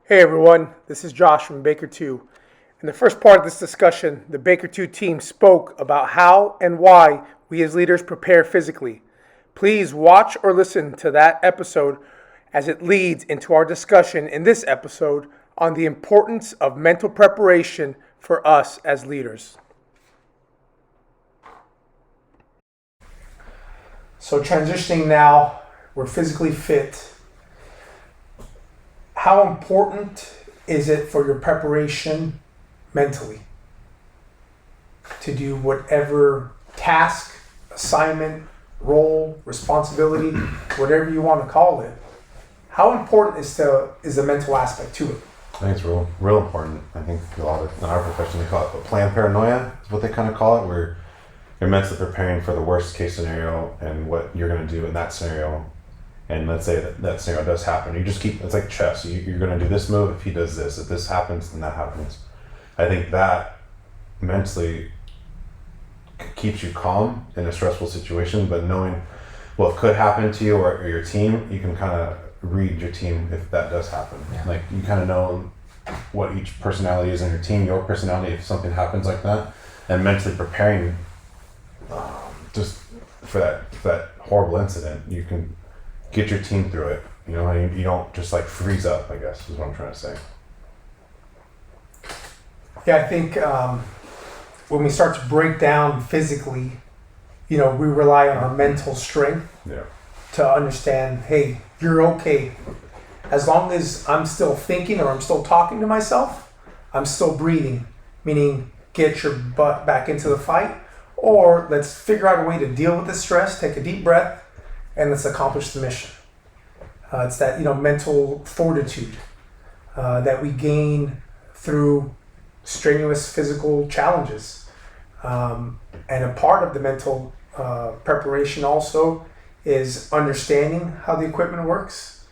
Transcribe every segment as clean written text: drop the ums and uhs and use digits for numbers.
Hey everyone, this is Josh from Baker 2. In the first part of this discussion, the Baker 2 team spoke about how and why we as leaders prepare physically. Please watch or listen to that episode as it leads into our discussion in this episode on the importance of mental preparation for us as leaders. So transitioning now, we're physically fit. How important is it for your preparation mentally to do whatever task, assignment, role, responsibility, whatever you want to call it? How important is the mental aspect to it? I think it's real important. I think a lot of, in our profession, they call it plan paranoia, is what they kind of call it, where you're mentally preparing for the worst case scenario and what you're going to do in that scenario. And let's say that scenario does happen. You just keep, it's like chess. You're going to do this move if he does this. If this happens, then that happens. I think that mentally keeps you calm in a stressful situation, but knowing what could happen to you or your team, you can kind of read your team if that does happen. Yeah. Like you kind of know what each personality is in your team, your personality, if something happens like that, and mentally preparing just for that horrible incident, you can get your team through it. You know, you don't just like freeze up, I guess, is what I'm trying to say. Yeah, I think when we start to break down physically, we rely on our mental strength to understand, hey, you're okay. As long as I'm still thinking or I'm still talking to myself, I'm still breathing, meaning get your butt back into the fight, or let's figure out a way to deal with the stress, take a deep breath, and let's accomplish the mission. It's that mental fortitude that we gain through strenuous physical challenges. And a part of the mental preparation also is understanding how the equipment works.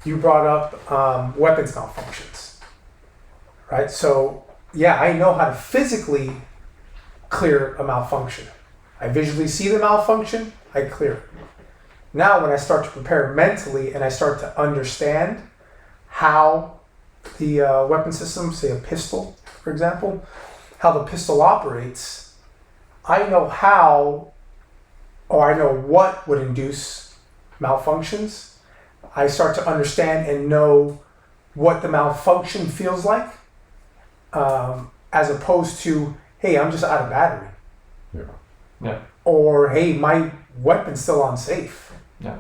You brought up weapons malfunctions, right? So yeah, I know how to physically clear a malfunction. I visually see the malfunction, I clear it. Now, when I start to prepare mentally and I start to understand how the weapon system, say a pistol, for example, how the pistol operates, I know how, or I know what would induce malfunctions. I start to understand and know what the malfunction feels like, as opposed to, hey, I'm just out of battery. Yeah. Or, hey, my weapon's still unsafe. Yeah.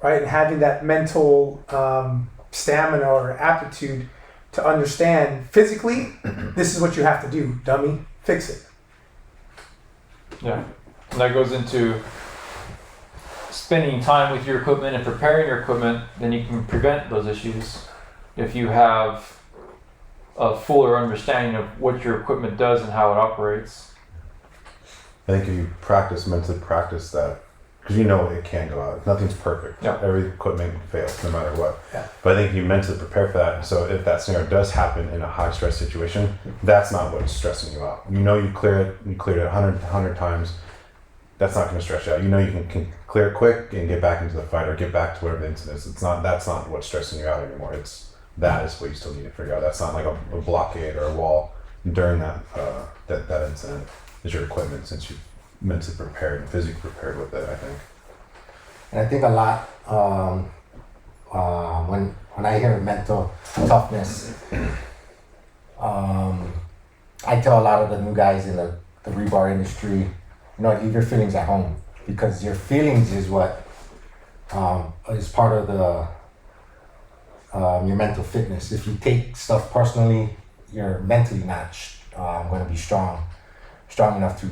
Right, and having that mental stamina or aptitude to understand physically, this is what you have to do, dummy, fix it. Yeah, and that goes into spending time with your equipment and preparing your equipment. Then you can prevent those issues if you have a fuller understanding of what your equipment does and how it operates. I think if you mentally practice that, because it can go out. Nothing's perfect. Yeah. Every equipment fails no matter what. Yeah. But I think you mentally prepare for that. So if that scenario does happen in a high stress situation, that's not what's stressing you out. You cleared it 100 times. That's not going to stress you out. You can clear it quick and get back into the fight or get back to whatever the incident is. That's not what's stressing you out anymore. That is what you still need to figure out. That's not like a blockade or a wall during that incident. Is your equipment, since you've mentally prepared and physically prepared with it, I think. And I think a lot when I hear mental toughness, I tell a lot of the new guys in the rebar industry, leave your feelings at home, because your feelings is what is part of your mental fitness. If you take stuff personally, you're mentally not going to be strong enough to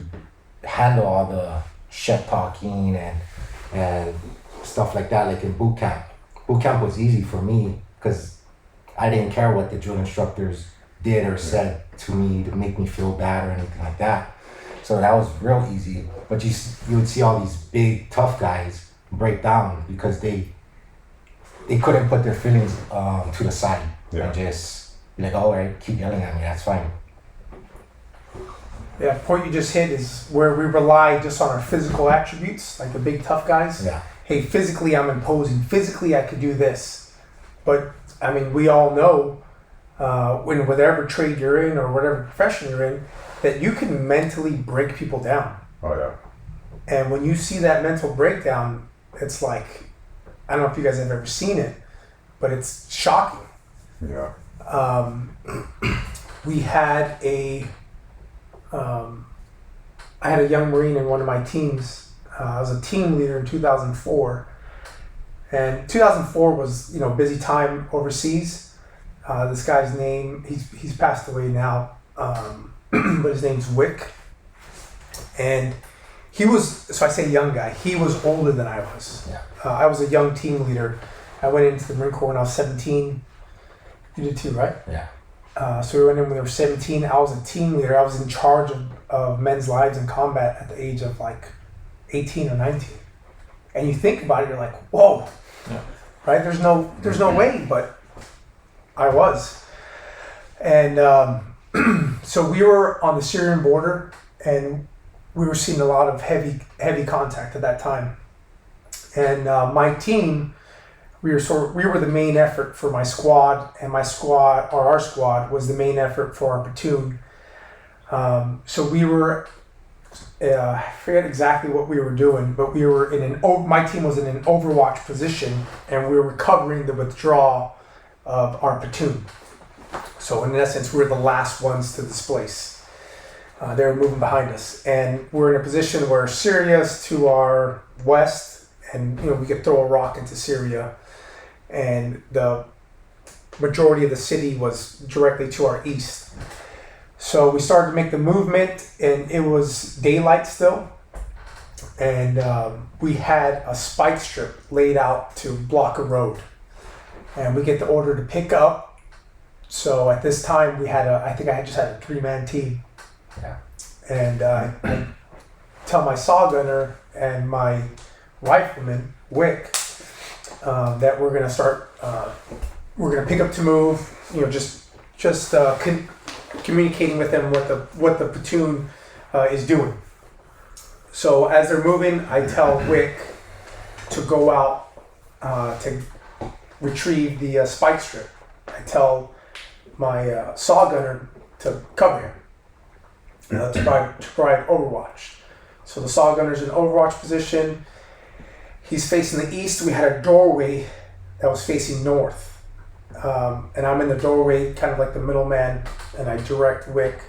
handle all the shit talking and stuff like that. Like in boot camp was easy for me because I didn't care what the drill instructors did or said to me to make me feel bad or anything like that. So that was real easy. But you would see all these big tough guys break down because they couldn't put their feelings to the side and just be like, all right, keep yelling at me, that's fine. Yeah, the point you just hit is where we rely just on our physical attributes, like the big tough guys. Yeah. Hey, physically I'm imposing. Physically I could do this. But, we all know in whatever trade you're in or whatever profession you're in, that you can mentally break people down. Oh yeah. And when you see that mental breakdown, it's like, I don't know if you guys have ever seen it, but it's shocking. Yeah. We had I had a young Marine in one of my teams. I was a team leader in 2004. And 2004 was, busy time overseas. This guy's name, he's passed away now, but his name's Wick. And he was, so I say young guy, he was older than I was. Yeah. I was a young team leader. I went into the Marine Corps when I was 17. You did too, right? Yeah. So we went in when we were 17. I was a team leader. I was in charge of men's lives in combat at the age of like 18 or 19. And you think about it, you're like, whoa, Yeah. right? There's no way, but I was. And so we were on the Syrian border, and we were seeing a lot of heavy contact at that time. And my team, we were the main effort for my squad, and our squad was the main effort for our platoon. So we were, I forget exactly what we were doing, but we were my team was in an overwatch position, and we were covering the withdrawal of our platoon. So in essence, we were the last ones to displace. They were moving behind us, and we're in a position where Syria's to our west, and we could throw a rock into Syria, and the majority of the city was directly to our east. So we started to make the movement, and it was daylight still, and we had a spike strip laid out to block a road, and we get the order to pick up. So at this time we had I think I just had a 3-man team. Yeah. And I tell my saw gunner and my rifleman, Wick, that we're gonna start. We're gonna pick up to move. Just communicating with them what the platoon is doing. So as they're moving, I tell Wick to go out to retrieve the spike strip. I tell my saw gunner to cover him. To provide overwatch. So the saw gunner's in overwatch position. He's facing the east. We had a doorway that was facing north. And I'm in the doorway, kind of like the middleman, and I direct Wick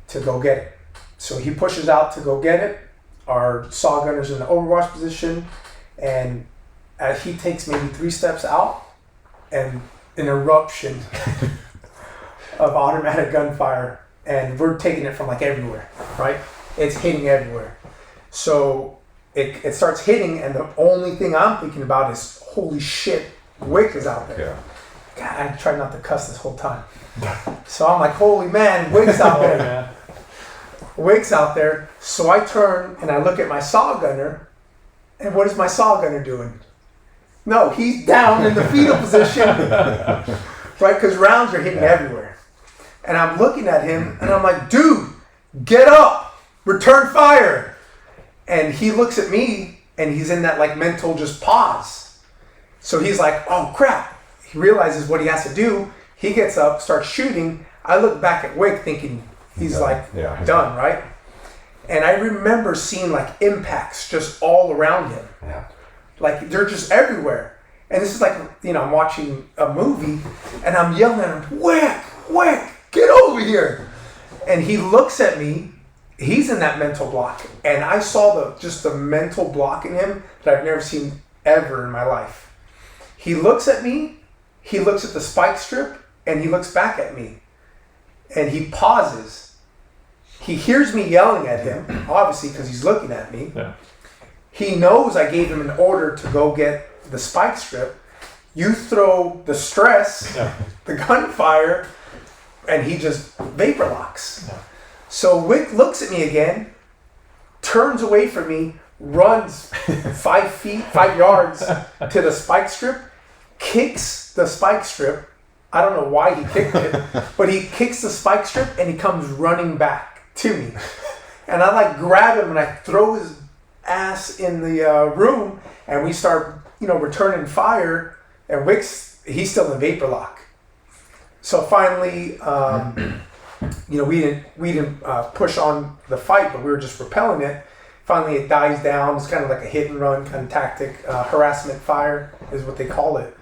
to go get it. So he pushes out to go get it. Our saw gunner's in the overwatch position, and he takes maybe 3 steps out, and an eruption of automatic gunfire. And we're taking it from like everywhere, right? It's hitting everywhere. So it starts hitting, and the only thing I'm thinking about is, holy shit, Wick is out there. Yeah. God, I tried not to cuss this whole time. So I'm like, holy man, Wick's out there. man. Wick's out there. So I turn and I look at my saw gunner, and what is my saw gunner doing? No, he's down in the fetal position, right? Because rounds are hitting everywhere. And I'm looking at him, and I'm like, dude, get up, return fire. And he looks at me, and he's in that like mental just pause. So he's like, oh crap. He realizes what he has to do. He gets up, starts shooting. I look back at Wick thinking he's done, right? And I remember seeing like impacts just all around him. Yeah. Like they're just everywhere. And this is like, I'm watching a movie, and I'm yelling at him, Wick, get over here. And he looks at me. He's in that mental block. And I saw the mental block in him that I've never seen ever in my life. He looks at me. He looks at the spike strip, and he looks back at me. And he pauses. He hears me yelling at him, obviously because he's looking at me. Yeah. He knows I gave him an order to go get the spike strip. You throw the stress, the gunfire, and he just vapor locks. Yeah. So Wick looks at me again, turns away from me, runs 5 yards to the spike strip, kicks the spike strip. I don't know why he kicked it, but he kicks the spike strip and he comes running back to me. And I like grab him and I throw his ass in the room, and we start, returning fire, and he's still in vapor lock. So finally, we didn't push on the fight, but we were just repelling it. Finally, it dies down. It's kind of like a hit and run kind of tactic. Harassment fire is what they call it.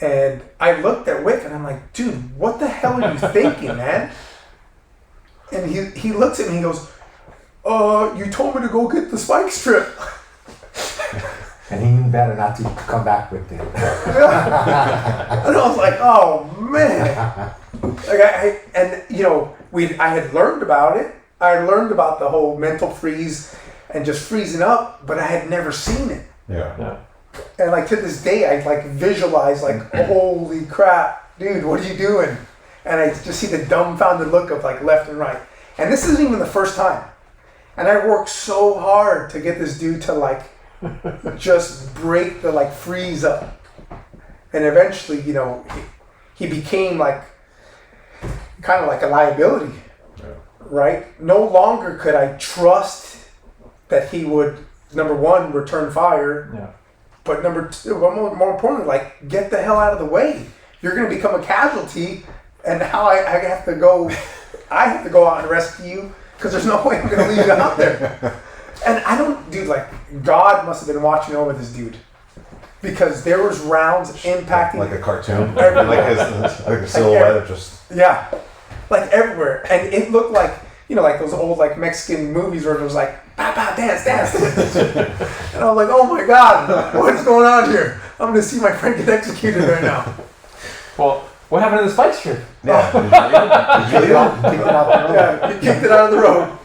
And I looked at Wick and I'm like, dude, what the hell are you thinking, man? And he looks at me and goes, you told me to go get the spike strip. And he knew better not to come back with it. And I was like, oh man. Like I had learned about it. I had learned about the whole mental freeze and just freezing up, but I had never seen it. Yeah. And like to this day, I like visualize like, holy crap, dude, what are you doing? And I just see the dumbfounded look of like left and right. And this isn't even the first time. And I worked so hard to get this dude to like just break the like freeze up. And eventually, he became like kind of like a liability, right? No longer could I trust that he would, number one, return fire, but number two, more importantly, like get the hell out of the way. You're going to become a casualty, and now I have to go. I have to go out and rescue you because there's no way I'm going to leave you out there. And I don't, dude. Like God must have been watching over this dude because there was rounds impacting like a cartoon, like a silhouette of just like everywhere, and it looked like like those old like Mexican movies where it was like pow pow dance. And I was like, oh my God, what's going on here? I'm gonna see my friend get executed right now. Well, what happened to the spike strip? yeah. Kicked it out the road. Yeah, he kicked it out of the road.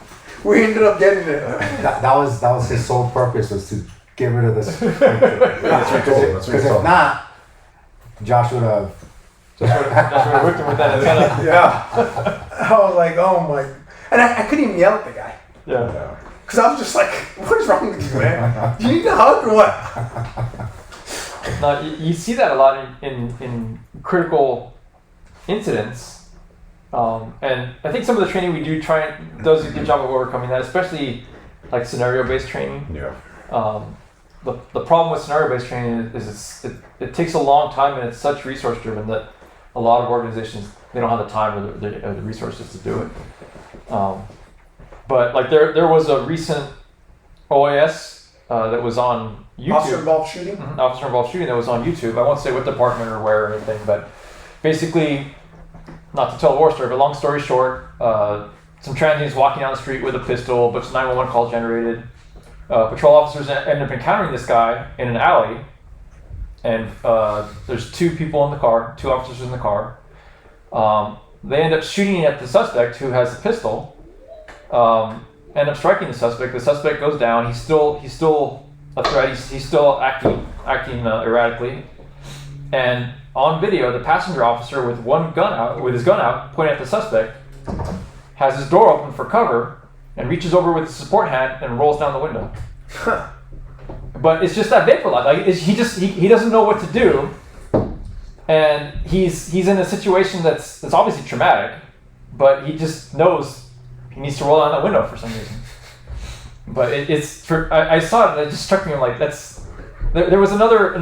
We ended up getting it. That was his sole purpose, was to get rid of this. That's what he told. Because if not, Josh would have. That's where I whipped him with that antenna. Yeah. I was like, oh my. And I couldn't even yell at the guy. Yeah. Because I was just like, what is wrong with you, man? Do you need a hug or what? Now, you see that a lot in critical incidents. And I think some of the training we do does a good job of overcoming that, especially like scenario-based training. Yeah. The problem with scenario-based training is it takes a long time and it's such resource-driven that a lot of organizations, they don't have the time or the resources to do it. But like there was a recent OAS that was on YouTube. Officer-involved shooting? Mm-hmm. Officer-involved shooting that was on YouTube. I won't say what department or where or anything, but basically, not to tell a war story, but long story short, some transients walking down the street with a pistol, but 911 call generated. Patrol officers end up encountering this guy in an alley, and there's two people in the car, two officers in the car. They end up shooting at the suspect who has the pistol. End up striking the suspect. The suspect goes down. He's still a threat. He's still acting erratically. And on video, the passenger officer with his gun out, pointing at the suspect, has his door open for cover and reaches over with his support hand and rolls down the window. But it's just that vapor lock. Like he doesn't know what to do, and he's in a situation that's obviously traumatic, but he just knows he needs to roll down that window for some reason. But I saw it and it just struck me like there was another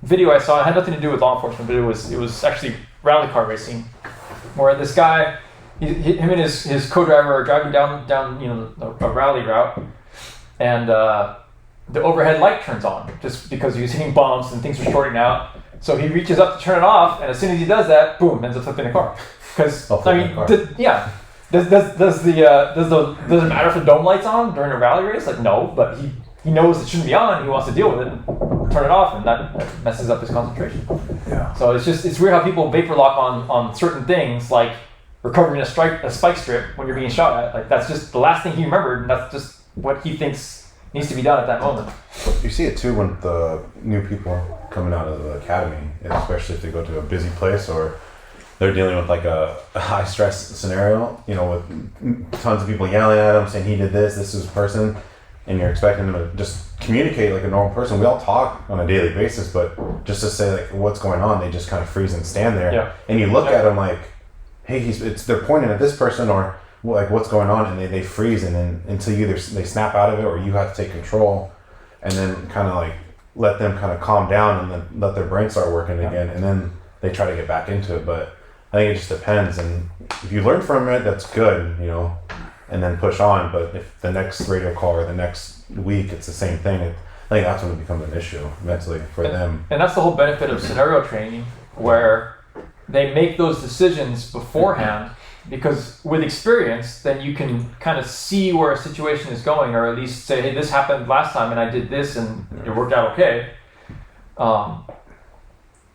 video I saw. It had nothing to do with law enforcement, but it was actually rally car racing, where this guy, him and his co-driver are driving down a rally route, and the overhead light turns on just because he was hitting bumps and things are shorting out. So he reaches up to turn it off, and as soon as he does that, boom, ends up flipping the car. Because does it matter if the dome light's on during a rally race? Like no, but he knows it shouldn't be on. He wants to deal with it, and turn it off, and that messes up his concentration. Yeah. So it's weird how people vapor lock on certain things like recovering a spike strip when you're being shot at. Like that's just the last thing he remembered, and that's just what he thinks needs to be done at that moment. You see it too when the new people coming out of the academy, especially if they go to a busy place or they're dealing with like a high stress scenario, with tons of people yelling at them saying he did this is his person, and you're expecting them to just communicate like a normal person. We all talk on a daily basis, but just to say like what's going on, they just kind of freeze and stand there. Yeah. And you look at them like, hey, they're pointing at this person or like what's going on, and they freeze, and then until either they snap out of it or you have to take control, and then kind of like let them kind of calm down and then let their brain start working again, and then they try to get back into it. But I think it just depends, and if you learn from it, that's good, you know, and then push on. But if the next radio call or the next week it's the same thing, I think that's when it becomes an issue mentally for them. And that's the whole benefit of scenario training, where they make those decisions beforehand, because with experience, then you can kind of see where a situation is going, or at least say, hey, this happened last time and I did this and it worked out okay.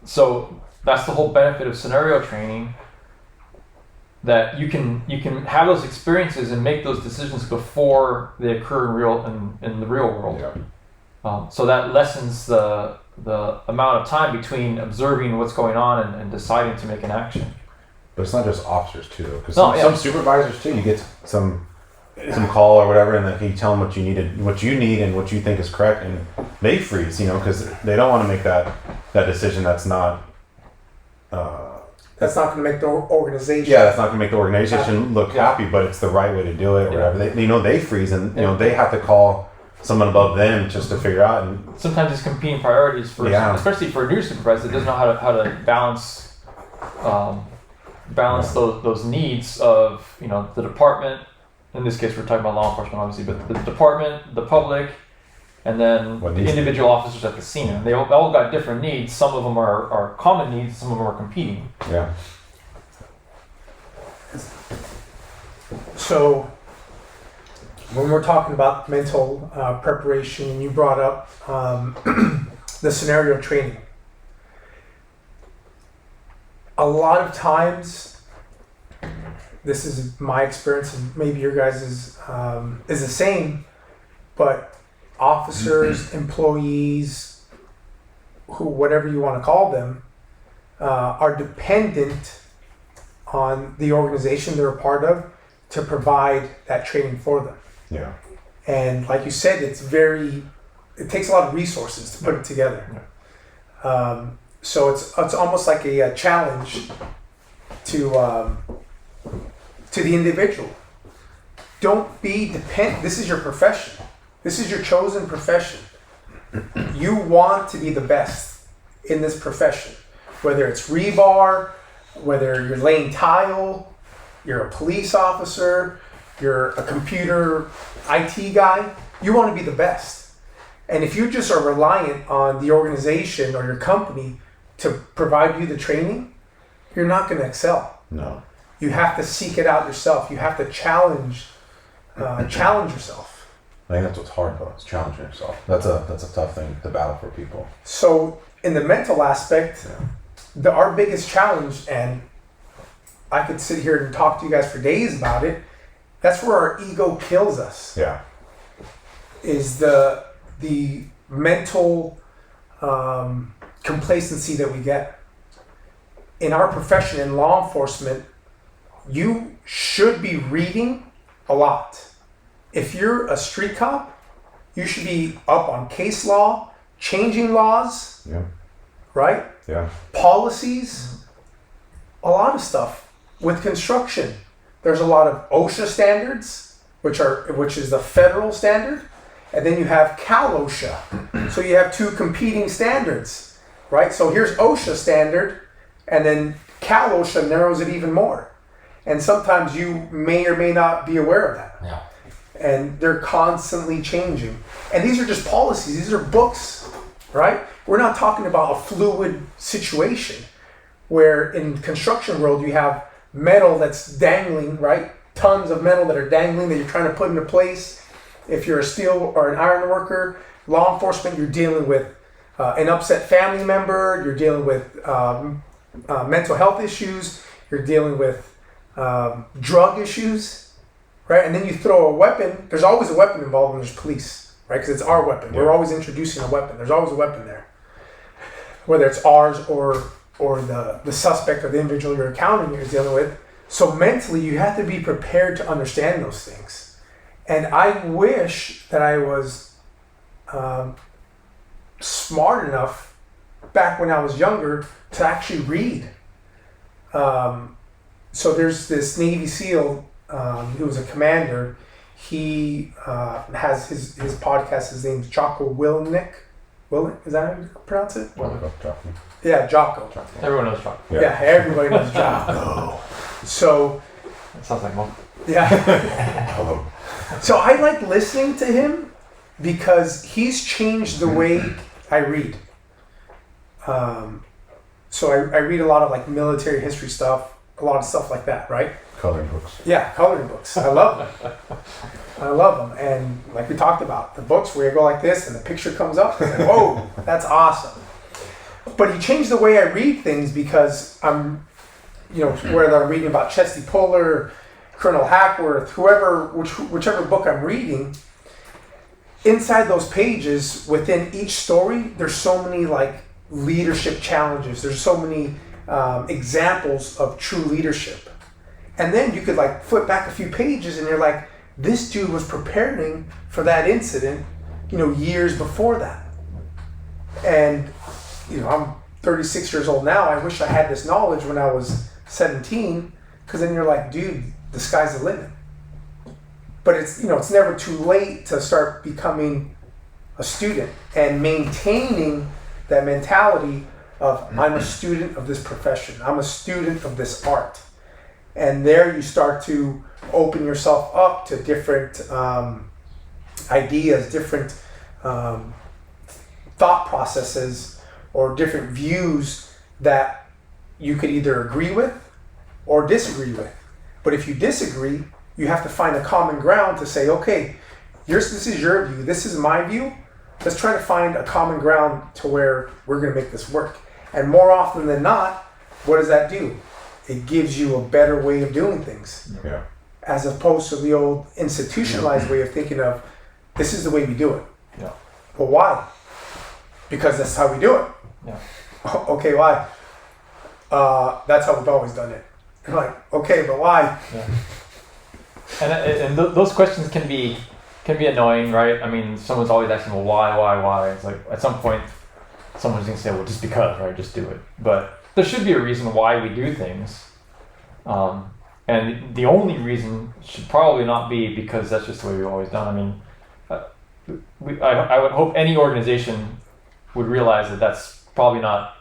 So that's the whole benefit of scenario training, that you can have those experiences and make those decisions before they occur in the real world. Yeah. So that lessens the amount of time between observing what's going on and deciding to make an action. But it's not just officers too, because No, some supervisors too. You get some call or whatever, and then you tell them what you need and what you think is correct, and they freeze, you know, because they don't want to make that decision. That's not. That's not going to make the organization. Yeah, that's not going to make the organization look happy, but it's the right way to do it, or Yeah. whatever. They freeze, and you know they have to call someone above them just to figure out. And Sometimes it's competing priorities for, especially for a new supervisor that doesn't know how to balance those needs of, you know, the department. In this case, we're talking about law enforcement, obviously, but the department, the public, and then the individual officers at the scene. And they all got different needs. Some of them are common needs, some of them are competing. Yeah. So when we're talking about mental preparation, you brought up the scenario training. A lot of times, this is my experience, and maybe your guys' is the same, but officers, employees, whatever you want to call them, are dependent on the organization they're a part of to provide that training for them. Yeah. And like you said, it takes a lot of resources to put it together. So it's almost like a challenge to the individual. Don't be dependent. This is your profession. This is your chosen profession. You want to be the best in this profession. Whether it's rebar, whether you're laying tile, you're a police officer, you're a computer IT guy, you want to be the best. And if you just are reliant on the organization or your company to provide you the training, you're not going to excel. No. You have to seek it out yourself. You have to challenge yourself. I think that's what's hard though. It's challenging yourself. That's a tough thing to battle for people. So in the mental aspect, our biggest challenge, and I could sit here and talk to you guys for days about it, that's where our ego kills us. Yeah. Is the mental complacency that we get. In our profession, in law enforcement, you should be reading a lot. If you're a street cop, you should be up on case law, changing laws, right? Yeah. Policies, a lot of stuff. With construction, there's a lot of OSHA standards, which is the federal standard, and then you have Cal OSHA. So you have two competing standards, right? So here's OSHA standard, and then Cal OSHA narrows it even more. And sometimes you may or may not be aware of that. Yeah. And they're constantly changing. And these are just policies. These are books, right? We're not talking about a fluid situation where in construction world you have metal that's dangling, right? Tons of metal that are dangling that you're trying to put into place. If you're a steel or an iron worker, law enforcement, you're dealing with an upset family member. You're dealing with mental health issues. You're dealing with drug issues, right? And then you throw a weapon. There's always a weapon involved when there's police, right? Because it's our weapon. We're always introducing a weapon. There's always a weapon there, whether it's ours or the suspect or the individual you're encountering you're dealing with. So mentally, you have to be prepared to understand those things. And I wish that I was smart enough back when I was younger to actually read. So there's this Navy SEAL who was a commander. He has his podcast. His name's Jocko Willemick. Will, is that how you pronounce it? Jocko. Yeah, Jocko. Everyone knows Chuck. Yeah, everybody knows Jocko. So, It sounds like mom. yeah. Hello. So I like listening to him because he's changed the way I read. So I read a lot of like military history stuff, a lot of stuff like that, right? Coloring books. Yeah, coloring books. I love them. I love them. And like we talked about, the books where you go like this and the picture comes up, it's like, whoa, that's awesome. But he changed the way I read things because I'm, whether I'm reading about Chesty Puller, Colonel Hackworth, whichever book I'm reading, inside those pages, within each story, there's so many like leadership challenges. There's so many examples of true leadership. And then you could like flip back a few pages and you're like, this dude was preparing for that incident, years before that. And, I'm 36 years old now. I wish I had this knowledge when I was 17, because then you're like, dude, the sky's the limit. But it's, it's never too late to start becoming a student and maintaining that mentality of I'm a student of this profession. I'm a student of this art. And there you start to open yourself up to different ideas, different thought processes, or different views that you could either agree with or disagree with. But if you disagree, you have to find a common ground to say, okay, this is your view, this is my view. Let's try to find a common ground to where we're going to make this work. And more often than not, what does that do? It gives you a better way of doing things. Yeah. As opposed to the old institutionalized way of thinking of, this is the way we do it. Yeah. Well, why? Because that's how we do it. Yeah. Okay, why? That's how we've always done it. I'm like, okay, but why? Yeah. And those questions can be annoying, right? I mean, someone's always asking, well, why? It's like, at some point, someone's going to say, well, just because, right? Just do it. But there should be a reason why we do things. And the only reason should probably not be because that's just the way we've always done. I mean, I would hope any organization would realize that that's probably not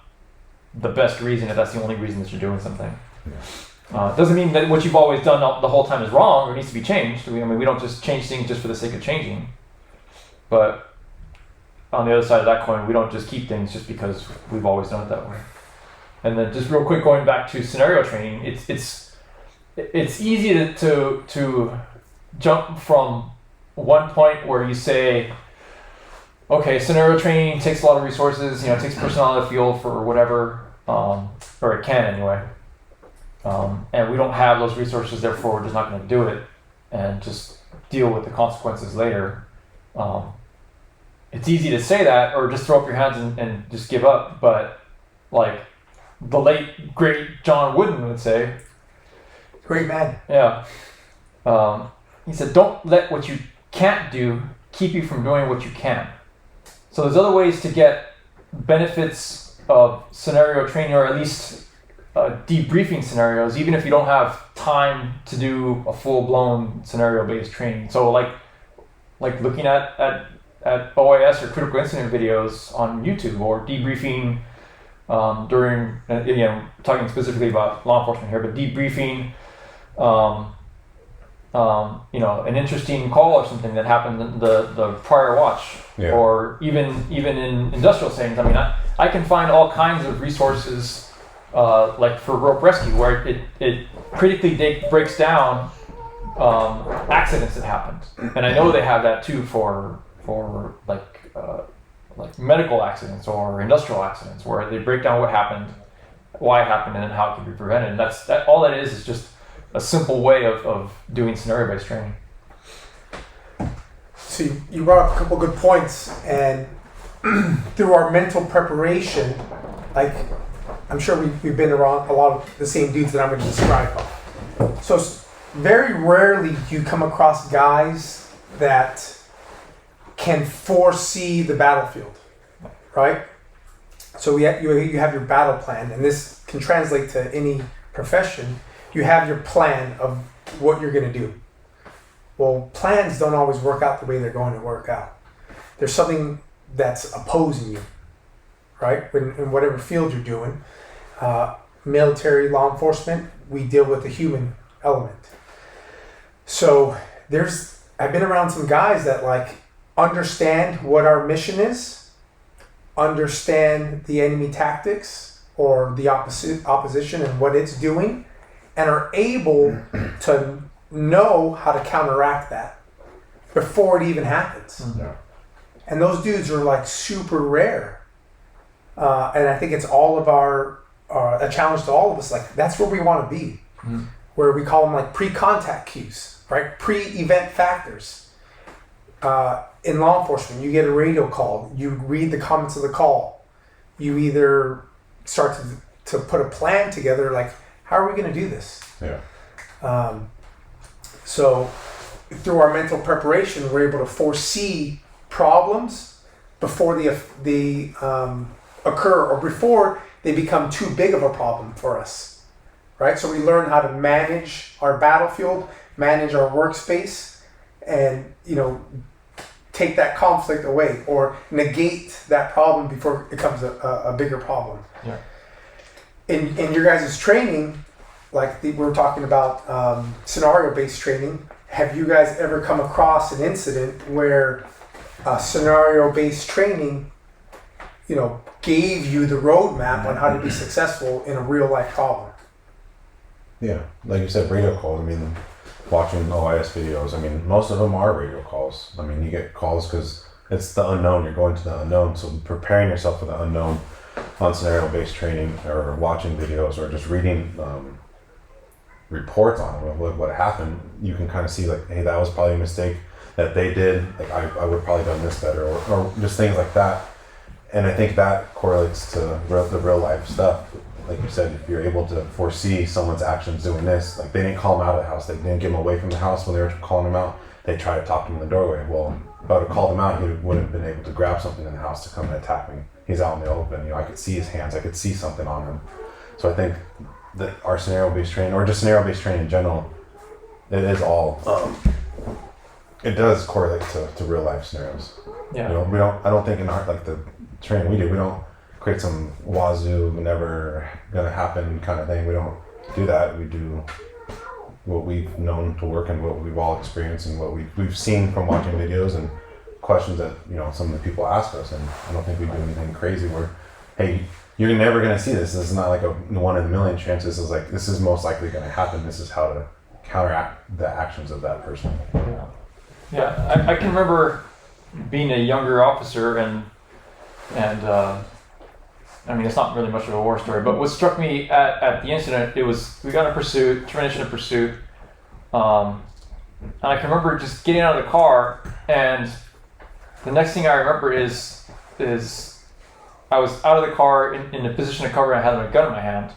the best reason if that's the only reason that you're doing something. Doesn't mean that what you've always done the whole time is wrong or needs to be changed. We don't just change things just for the sake of changing. But on the other side of that coin, we don't just keep things just because we've always done it that way. And then just real quick, going back to scenario training, it's easy to jump from one point where you say, okay, scenario training takes a lot of resources, it takes personnel out of the field for whatever, or it can anyway. And we don't have those resources, therefore we're just not going to do it and just deal with the consequences later. It's easy to say that or just throw up your hands and just give up, but like the late, great John Wooden would say, Great man. yeah. He said, don't let what you can't do keep you from doing what you can. So there's other ways to get benefits of scenario training, or at least debriefing scenarios, even if you don't have time to do a full-blown scenario-based training. So like looking at OIS or critical incident videos on YouTube, or debriefing during, talking specifically about law enforcement here, but debriefing an interesting call or something that happened in the prior watch, or even in industrial settings. I mean, I can find all kinds of resources, like for rope rescue, where it critically breaks down accidents that happened, and I know they have that too for like medical accidents or industrial accidents, where they break down what happened, why it happened, and how it can be prevented. And that's all that is just a simple way of doing scenario-based training. So you brought up a couple good points, and through our mental preparation, like I'm sure we've been around a lot of the same dudes that I'm going to describe. So very rarely do you come across guys that can foresee the battlefield, right? So you have your battle plan, and this can translate to any profession. You have your plan of what you're going to do. Well, plans don't always work out the way they're going to work out. There's something that's opposing you, right? In whatever field you're doing, military, law enforcement, we deal with the human element. So I've been around some guys that like understand what our mission is, understand the enemy tactics or the opposition and what it's doing, and are able to know how to counteract that before it even happens. Yeah. And those dudes are like super rare. And I think it's all of a challenge to all of us. Like that's where we want to be, where we call them like pre-contact cues, right? Pre-event factors. In law enforcement, you get a radio call, you read the comments of the call, you either start to put a plan together, like how are we going to do this? Yeah. So through our mental preparation, we're able to foresee problems before they occur or before they become too big of a problem for us, right? So we learn how to manage our battlefield, manage our workspace, and take that conflict away or negate that problem before it becomes a bigger problem. Yeah. In your guys' training, like we're talking about scenario-based training, have you guys ever come across an incident where scenario-based training, gave you the roadmap on how to be successful in a real-life problem? Yeah, like you said, radio calls. I mean, watching OIS videos, I mean, most of them are radio calls. I mean, you get calls because it's the unknown. You're going to the unknown. So preparing yourself for the unknown on scenario-based training or watching videos or just reading reports on it, what happened, you can kind of see like, hey, that was probably a mistake that they did. Like I would have probably done this better or just things like that. And I think that correlates to the real life stuff. Like you said, if you're able to foresee someone's actions doing this, like they didn't call him out of the house, they didn't get him away from the house when they were calling him out, they tried to talk to him in the doorway. Well, if I would have called him out, he wouldn't have been able to grab something in the house to come and attack me. He's out in the open, I could see his hands, I could see something on him. So I think that our scenario-based training, or just scenario-based training in general, it is all, it does correlate to real life scenarios. Yeah. I don't think in our, like the training we do, we don't create some wazoo, never gonna happen kind of thing. We don't do that. We do what we've known to work and what we've all experienced and what we've seen from watching videos and questions that some of the people ask us. And I don't think we do anything crazy where, hey, you're never gonna see this. This is not like a 1 in a million chance. This is like, this is most likely gonna happen. This is how to counteract the actions of that person. Yeah, I can remember being a younger officer and I mean, it's not really much of a war story, but what struck me at the incident, we got in a pursuit, termination of pursuit, and I can remember just getting out of the car, and the next thing I remember is I was out of the car in a position of cover and I had my gun in my hand,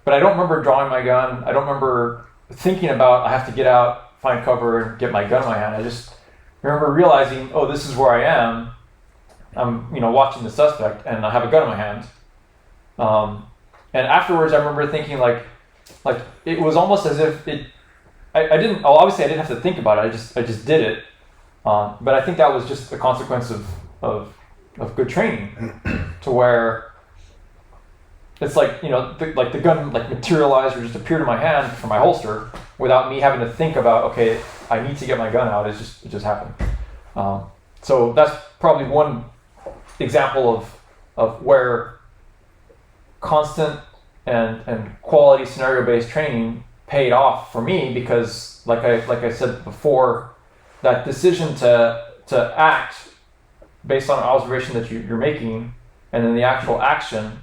but I don't remember drawing my gun. I don't remember thinking about I have to get out, find cover, and get my gun in my hand. I just remember realizing, oh, this is where I am. I'm watching the suspect and I have a gun in my hand. And afterwards I remember thinking like it was almost as if I didn't have to think about it. I just did it. But I think that was just a consequence of good training to where it's like, the gun like materialized or just appeared in my hand from my holster without me having to think about, okay, I need to get my gun out. It just happened. So that's probably one example of where constant and quality scenario-based training paid off for me, because like I said before, that decision to act based on an observation that you're making, and then the actual action,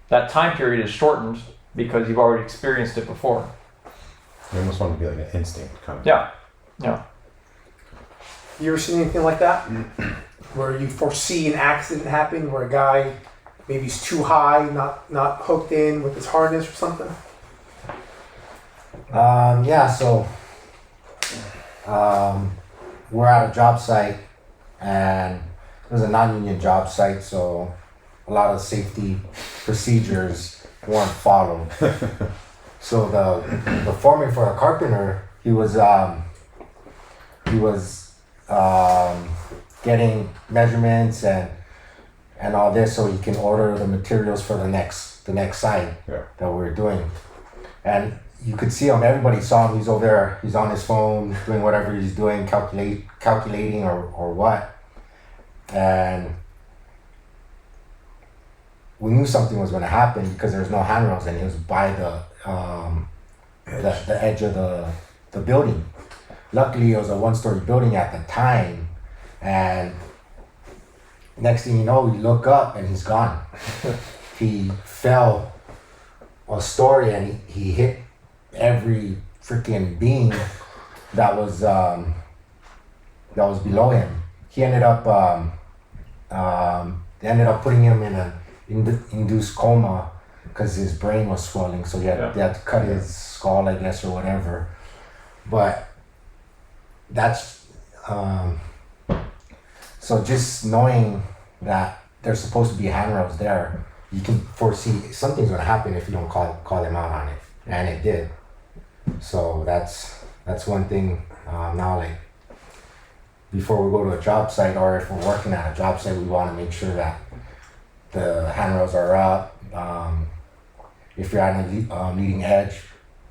that time period is shortened because you've already experienced it before. You almost want to be like an instinct kind of. Yeah. You ever seen anything like that? Where you foresee an accident happening where a guy maybe is too high, not hooked in with his harness or something? So we're at a job site, and it was a non-union job site, so a lot of safety procedures weren't followed. So the foreman for a carpenter, he was getting measurements and and all this, so he can order the materials for the next site that we're doing. And you could see him. Everybody saw him. He's over there. He's on his phone doing whatever he's doing, calculating or what. And we knew something was going to happen because there's no handrails, and he was by the edge of the building. Luckily, it was a one-story building at the time, and next thing you know, we look up and he's gone. He fell a story and he hit every freaking beam that was below him. He ended up they ended up putting him in an induced coma because his brain was swelling, so they had to cut his skull, I guess, or whatever. But that's so just knowing that there's supposed to be handrails there, you can foresee something's going to happen if you don't call them out on it, and it did. So that's one thing. Now, like, before we go to a job site, or if we're working at a job site, we want to make sure that the handrails are up. If you're on a leading edge,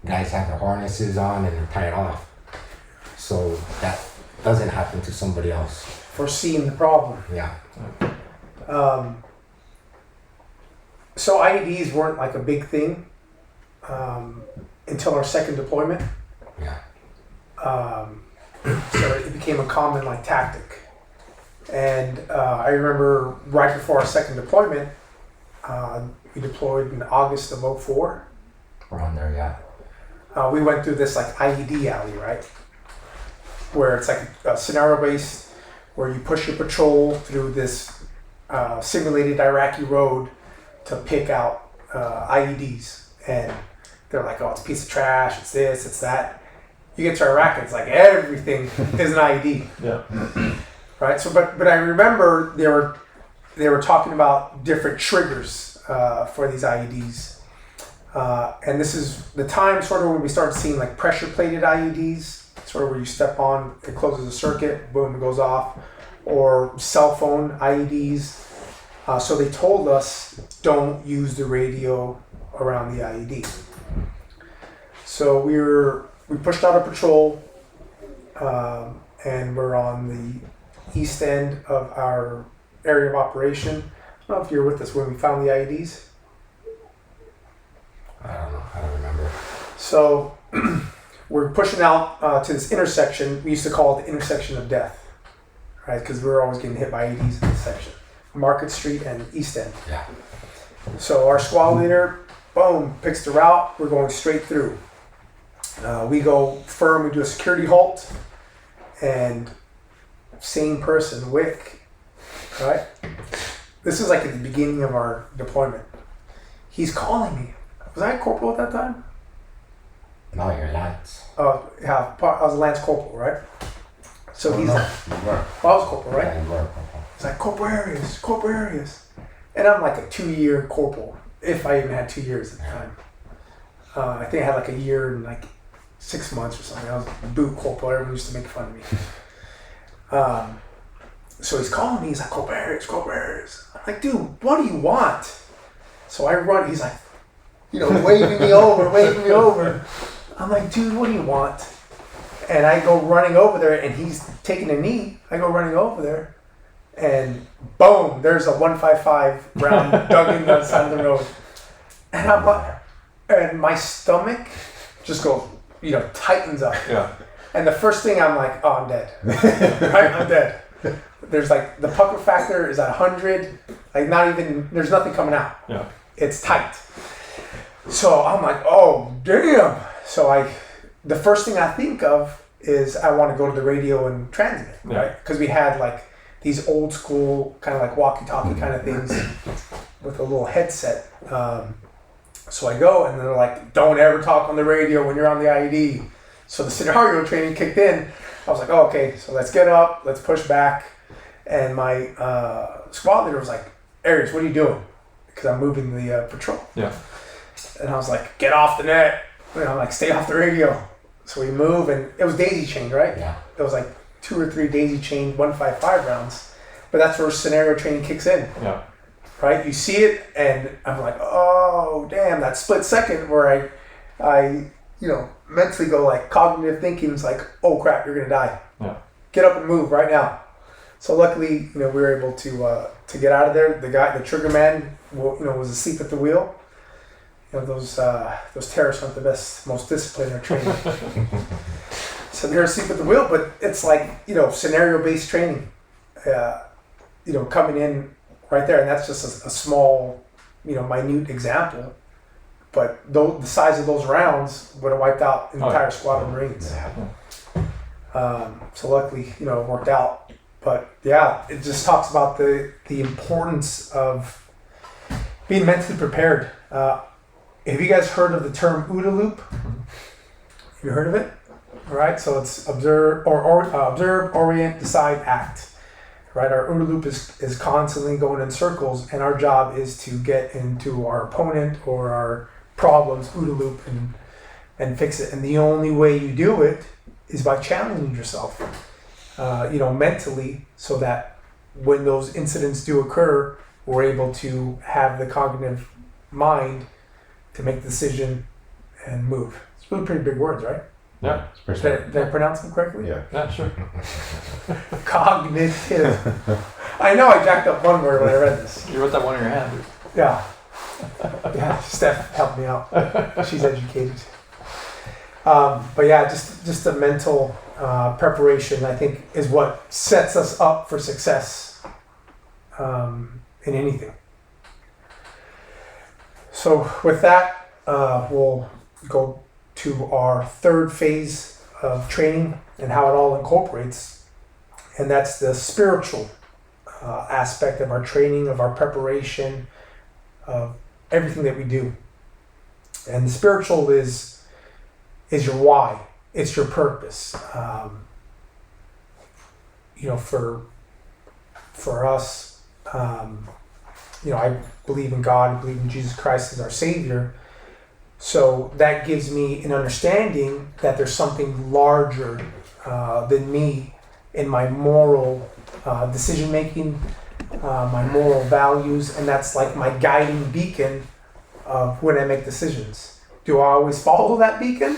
guys have their harnesses on and they're tied off, so that doesn't happen to somebody else. Foreseeing the problem. Yeah. So IEDs weren't like a big thing until our second deployment. Yeah. So it became a common like tactic. And I remember right before our second deployment, we deployed in August of 2004. Around there, yeah. We went through this like IED alley, right? Where it's like a scenario based, where you push your patrol through this simulated Iraqi road to pick out IEDs. And they're like, oh, it's a piece of trash, it's this, it's that. You get to Iraq, it's like everything is an IED. Yeah. Right. So, but I remember they were talking about different triggers for these IEDs, and this is the time sort of when we started seeing like pressure plated IEDs, sort of where you step on, it closes a circuit, boom, it goes off, or cell phone IEDs. So they told us don't use the radio around the IED. So we pushed out a patrol, and we're on the east end of our area of operation. I don't know if you were with us when we found the IEDs. I don't know. I don't remember. So we're pushing out to this intersection. We used to call it the intersection of death, right? Because we were always getting hit by IEDs in this section. Market Street and East End. Yeah. So our squad leader, boom, picks the route. We're going straight through. We go firm. We do a security halt, and same person, Wick, right? This is like at the beginning of our deployment. He's calling me. Was I a corporal at that time? No, you're Lance. Yeah, I was a Lance Corporal, right? So he's like, you were. well, I was Corporal, right? Yeah, you were corporal. He's like, Corporal Arias. And I'm like a 2-year corporal, if I even had 2 years at the time. I think I had like a year and like 6 months or something. I was boot corporal. Everyone used to make fun of me. So he's calling me. He's like, Corporal Arias. I'm like, dude, what do you want? So I run. He's like, waving me over. I'm like, dude, what do you want? And I go running over there, and he's taking a knee. I go running over there, and boom, there's a 155 round dug in the side of the road. And I'm like, and my stomach just goes, tightens up. Yeah. And the first thing I'm like, oh, I'm dead. Right? I'm dead. There's like, the pucker factor is at 100. Like there's nothing coming out. Yeah. It's tight. So I'm like, oh, damn. So the first thing I think of is I want to go to the radio and transmit, right? Because we had like these old school kind of like walkie-talkie kind of things with a little headset. So I go, and they're like, don't ever talk on the radio when you're on the IED. So the scenario training kicked in. I was like, oh, okay, so let's get up, let's push back. And my squad leader was like, Arias, what are you doing? Because I'm moving the patrol. Yeah. And I was like, get off the net. And I'm like, stay off the radio. So we move, and it was daisy chained, right? Yeah. It was like 2 or 3 daisy chained 155 rounds. But that's where scenario training kicks in. Yeah. right? You see it, and I'm like, oh, damn, that split second where I mentally go like cognitive thinking is like, oh crap, you're gonna die. Yeah. Get up and move right now. So luckily, we were able to get out of there. The trigger man, was asleep at the wheel. Those terrorists aren't the best, most disciplined or trained. So they're asleep at the wheel, but it's like, scenario-based training, coming in right there. And that's just a small, minute example. But the size of those rounds would have wiped out an entire squad of Marines. So luckily, it worked out. But yeah, it just talks about the importance of being mentally prepared. Have you guys heard of the term OODA loop? Have you heard of it? All right, so it's observe, orient, decide, act. Right, our OODA loop is constantly going in circles, and our job is to get into our opponent or our problem's OODA loop and fix it. And the only way you do it is by challenging yourself, mentally, so that when those incidents do occur, we're able to have the cognitive mind to make the decision and move. It's really pretty big words, right? Yeah. Did I pronounce them correctly? Yeah, sure. Cognitive. I know I jacked up one word when I read this. You wrote that one in your hand. Yeah. Yeah, Steph helped me out. She's educated. But yeah, just the mental preparation, I think, is what sets us up for success in anything. So with that, we'll go to our third phase of training and how it all incorporates, and that's the spiritual aspect of our training, of our preparation, of everything that we do. And the spiritual is your why. It's your purpose. For us, I believe in God, I believe in Jesus Christ as our Savior. So that gives me an understanding that there's something larger than me in my moral decision making, my moral values, and that's like my guiding beacon of when I make decisions. Do I always follow that beacon?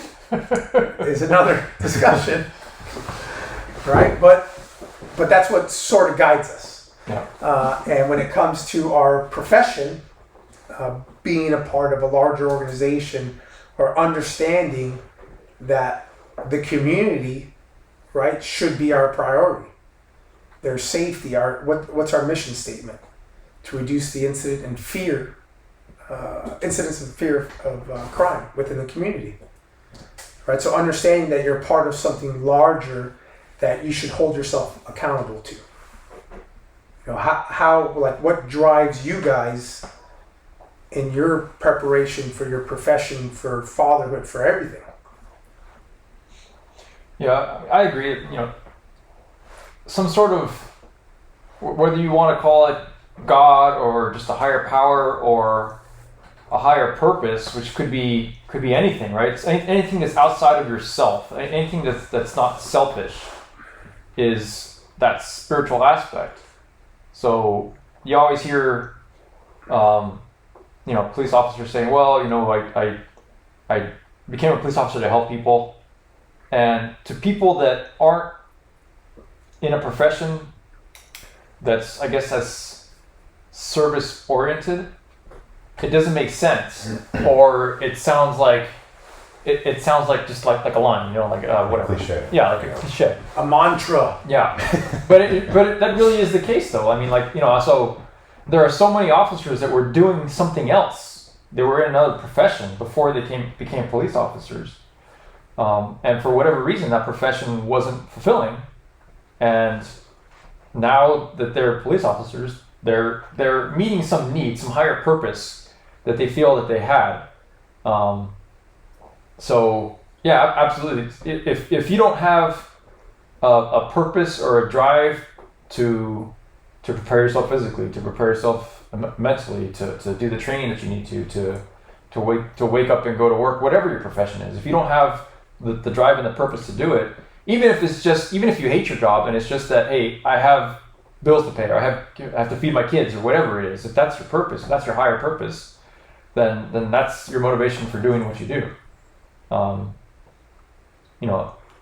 Is another discussion, right? But that's what sort of guides us. Yeah. And when it comes to our profession, being a part of a larger organization, or understanding that the community, right, should be our priority. Their safety, what's our mission statement? To reduce the incidence of fear of crime within the community. Right, so understanding that you're part of something larger that you should hold yourself accountable to. What drives you guys in your preparation for your profession, for fatherhood, for everything? Yeah, I agree. Some sort of, whether you want to call it God or just a higher power or a higher purpose, which could be anything, right? It's anything that's outside of yourself, anything that's not selfish, is that spiritual aspect. So you always hear, police officers saying, "Well, I became a police officer to help people," and to people that aren't in a profession that's, I guess, as service oriented, it doesn't make sense, or it sounds like just like a line, whatever. Cliche. Yeah, like a cliche. A mantra. Yeah, but that really is the case, though. I mean, so there are so many officers that were doing something else. They were in another profession before they became police officers, and for whatever reason, that profession wasn't fulfilling. And now that they're police officers, they're meeting some need, some higher purpose that they feel that they had. So yeah, absolutely. If you don't have a purpose or a drive to prepare yourself physically, to prepare yourself mentally, to do the training that you need to wake up and go to work, whatever your profession is, if you don't have the drive and the purpose to do it, even if you hate your job and it's just that, hey, I have bills to pay, or I have to feed my kids, or whatever it is. If that's your purpose, if that's your higher purpose, then that's your motivation for doing what you do.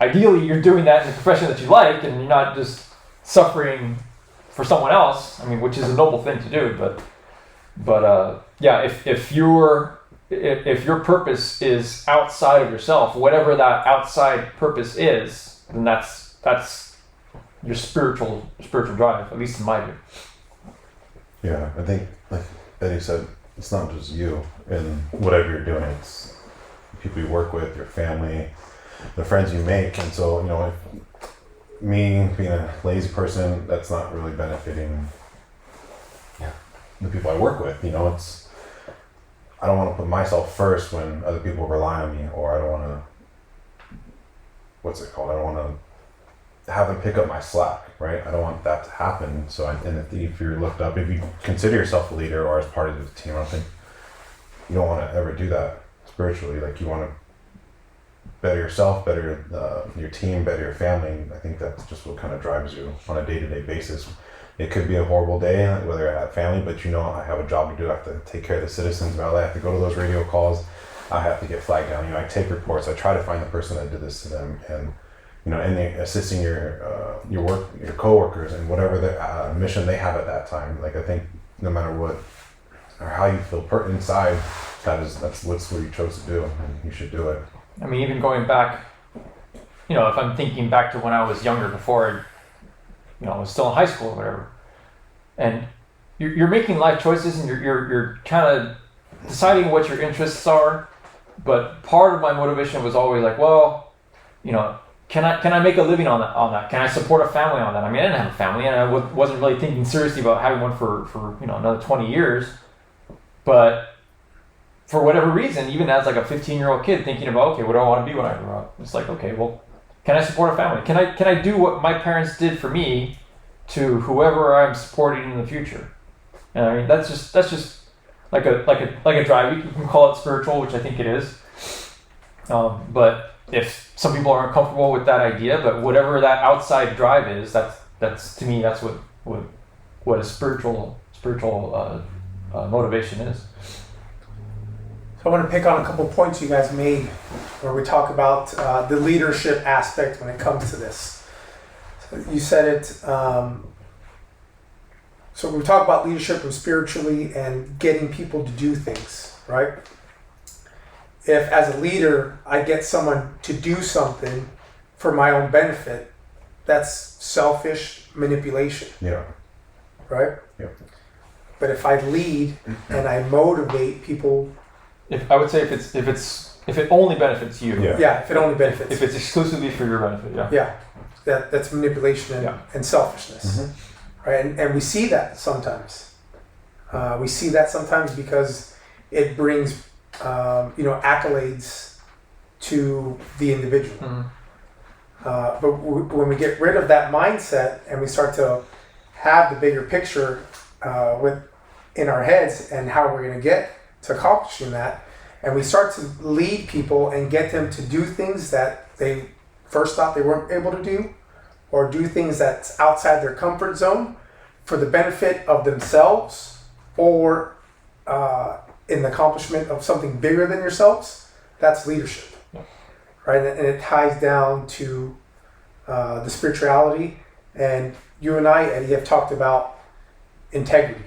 Ideally you're doing that in a profession that you like, and you're not just suffering for someone else. I mean, which is a noble thing to do, but if your purpose is outside of yourself, whatever that outside purpose is, then that's your spiritual drive, at least in my view. Yeah, I think, like Eddie said, it's not just you and whatever you're doing. It's people you work with, your family, the friends you make. And so, if me being a lazy person, that's not really benefiting the people I work with. It's, I don't want to put myself first when other people rely on me, or I don't want to, I don't want to have them pick up my slack, right? I don't want that to happen. So, if you're looked up, if you consider yourself a leader or as part of the team, I don't think you don't want to ever do that spiritually. Like, you want to better yourself, better your team, better your family. I think that's just what kind of drives you on a day-to-day basis. It could be a horrible day, whether I have family, but I have a job to do. I have to take care of the citizens of LA. I have to go to those radio calls. I have to get flagged down. I take reports. I try to find the person that did this to them, and assisting your work, your coworkers, and whatever the mission they have at that time. Like, I think no matter what or how you feel inside, that's what you chose to do, and you should do it. I mean, even going back, if I'm thinking back to when I was younger, before I was still in high school or whatever, and you're making life choices, and you're kind of deciding what your interests are. But part of my motivation was always like, well, can I make a living on that? Can I support a family on that? I mean, I didn't have a family, and I wasn't really thinking seriously about having one for another 20 years. But for whatever reason, even as like a 15-year-old kid thinking about, okay, what do I want to be when I grow up? It's like, okay, well, can I support a family? Can I do what my parents did for me to whoever I'm supporting in the future? And I mean, that's just like a drive. You can call it spiritual, which I think it is. But if some people aren't comfortable with that idea, but whatever that outside drive is, that's to me, that's what a spiritual motivation is. So I want to pick on a couple points you guys made where we talk about the leadership aspect when it comes to this. So you said it. So we talk about leadership from spiritually and getting people to do things, right? If as a leader I get someone to do something for my own benefit, that's selfish manipulation. Yeah. Right? Yeah. But if I lead and I motivate people, I would say if it only benefits you. Yeah, if it only benefits. If it's exclusively for your benefit, yeah. Yeah, that's manipulation and selfishness, right? And we see that sometimes. Because it brings accolades to the individual. But when we get rid of that mindset and we start to have the bigger picture in our heads and how we're going to get to accomplishing that, and we start to lead people and get them to do things that they first thought they weren't able to do, or do things that's outside their comfort zone for the benefit of themselves or in the accomplishment of something bigger than yourselves, that's leadership. Right? And it ties down to the spirituality. And you and I, Eddie, have talked about integrity,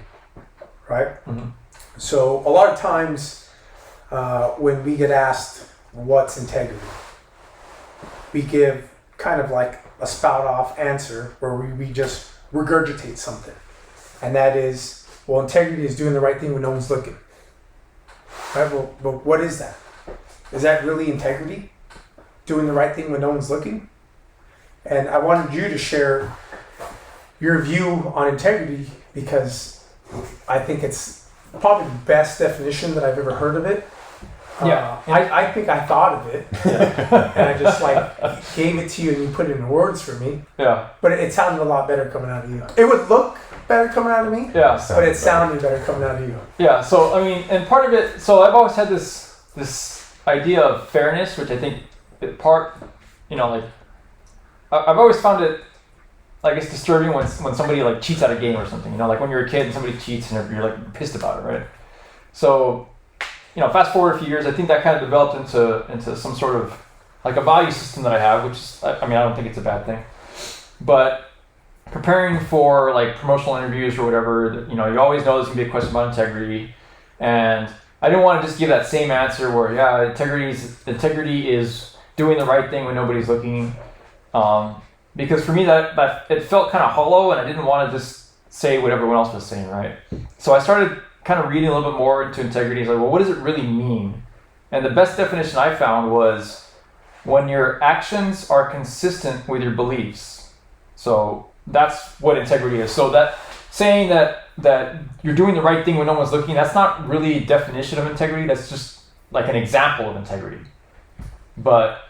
right? Mm-hmm. So a lot of times when we get asked what's integrity, we give kind of like a spout off answer where we just regurgitate something. And that is, well, integrity is doing the right thing when no one's looking. Right? Well, but what is that? Is that really integrity? Doing the right thing when no one's looking? And I wanted you to share your view on integrity because I think it's probably the best definition that I've ever heard of it. I think I thought of it and I just gave it to you and you put it in words for me. Yeah. But it sounded a lot better coming out of you. It would look better coming out of me. Yeah. But it sounded better coming out of you. Yeah. So I mean, and part of it. So I've always had this idea of fairness, which I think I've always found it like it's disturbing when somebody like cheats at a game or something. You know, like when you're a kid and somebody cheats and you're like pissed about it, right? So, you know, fast forward a few years, I think that kind of developed into some sort of like a value system that I have, which is, I mean, I don't think it's a bad thing, but preparing for like promotional interviews or whatever, you know, you always know there's gonna be a question about integrity, and I didn't want to just give that same answer where integrity is doing the right thing when nobody's looking, because for me that it felt kind of hollow, and I didn't want to just say what everyone else was saying, right? So I started kind of reading a little bit more into integrity. It's like, well, what does it really mean? And the best definition I found was when your actions are consistent with your beliefs. So that's what integrity is. So that saying that you're doing the right thing when no one's looking, that's not really a definition of integrity. That's just like an example of integrity. But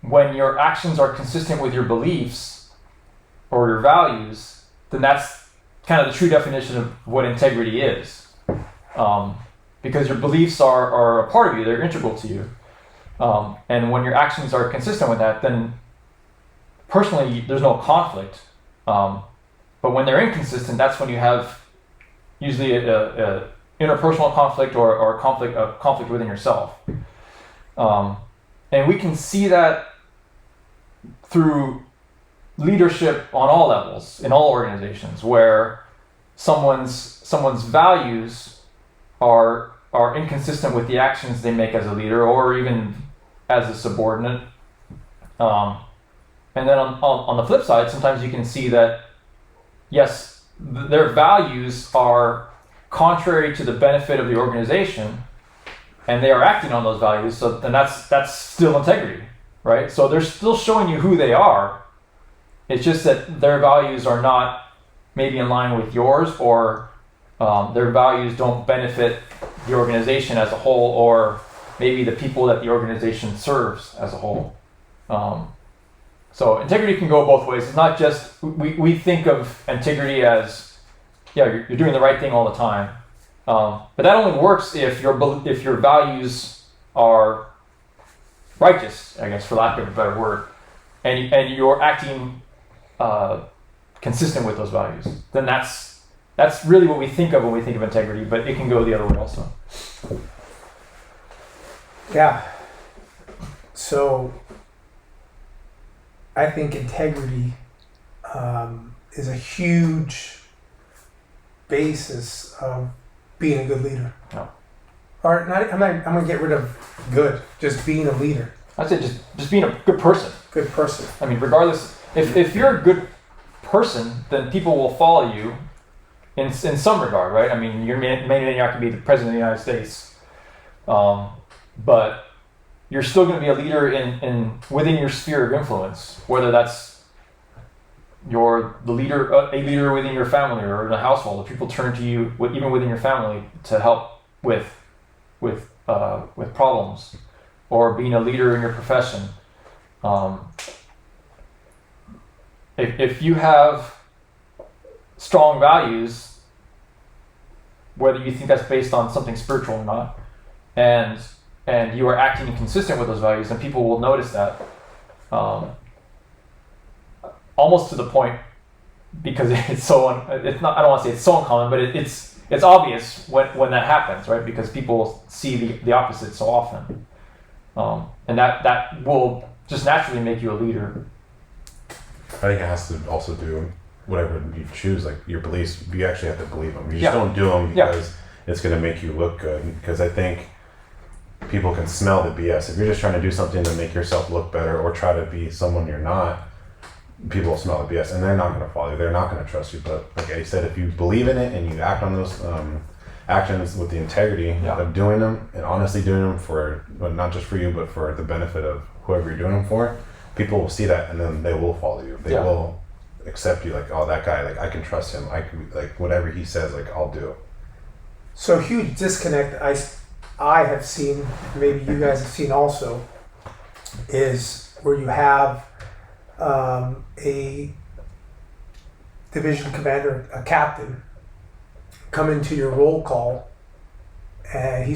when your actions are consistent with your beliefs or your values, then that's kind of the true definition of what integrity is. Because your beliefs are a part of you, they're integral to you. And when your actions are consistent with that, then personally, there's no conflict. But when they're inconsistent, that's when you have usually a interpersonal conflict or a conflict within yourself. And we can see that through leadership on all levels, in all organizations, where someone's values are inconsistent with the actions they make as a leader or even as a subordinate. And then on the flip side, sometimes you can see that, yes, their values are contrary to the benefit of the organization, and they are acting on those values, so then that's still integrity, right? So they're still showing you who they are. It's just that their values are not maybe in line with yours, or their values don't benefit the organization as a whole, or maybe the people that the organization serves as a whole. So integrity can go both ways. It's not just, we think of integrity as, yeah, you're doing the right thing all the time. But that only works if your values are righteous, I guess, for lack of a better word, and you're acting consistent with those values. Then that's really what we think of when we think of integrity, but it can go the other way also. Yeah. So I think integrity is a huge basis of being a good leader. Yeah. Or I'm gonna get rid of good. Just being a leader. I'd say just being a good person. Good person. I mean, regardless, if you're a good person, then people will follow you in some regard, right? I mean, you're maybe not going to be the president of the United States, but you're still going to be a leader in within your sphere of influence, whether that's a leader within your family or in a household. If people turn to you, even within your family, to help with problems, or being a leader in your profession. If you have strong values, whether you think that's based on something spiritual or not, and you are acting consistent with those values, then people will notice that. Almost to the point, because it's not. I don't want to say it's so uncommon, but it's obvious when that happens, right? Because people see the opposite so often, and that will just naturally make you a leader. I think it has to also do whatever you choose, like your beliefs. You actually have to believe them. You just don't do them because it's going to make you look good. Because I think people can smell the BS. If you're just trying to do something to make yourself look better or try to be someone you're not, people will smell the BS and they're not going to follow you. They're not going to trust you. But like I said, if you believe in it and you act on those actions with the integrity of doing them and honestly doing them but not just for you, but for the benefit of whoever you're doing them for, people will see that and then they will follow you. They will accept you, like, oh, that guy, like, I can trust him. I can, like, whatever he says, like, I'll do. So huge disconnect I have seen, maybe you guys have seen also, is where you have a division commander, a captain, come into your roll call, and he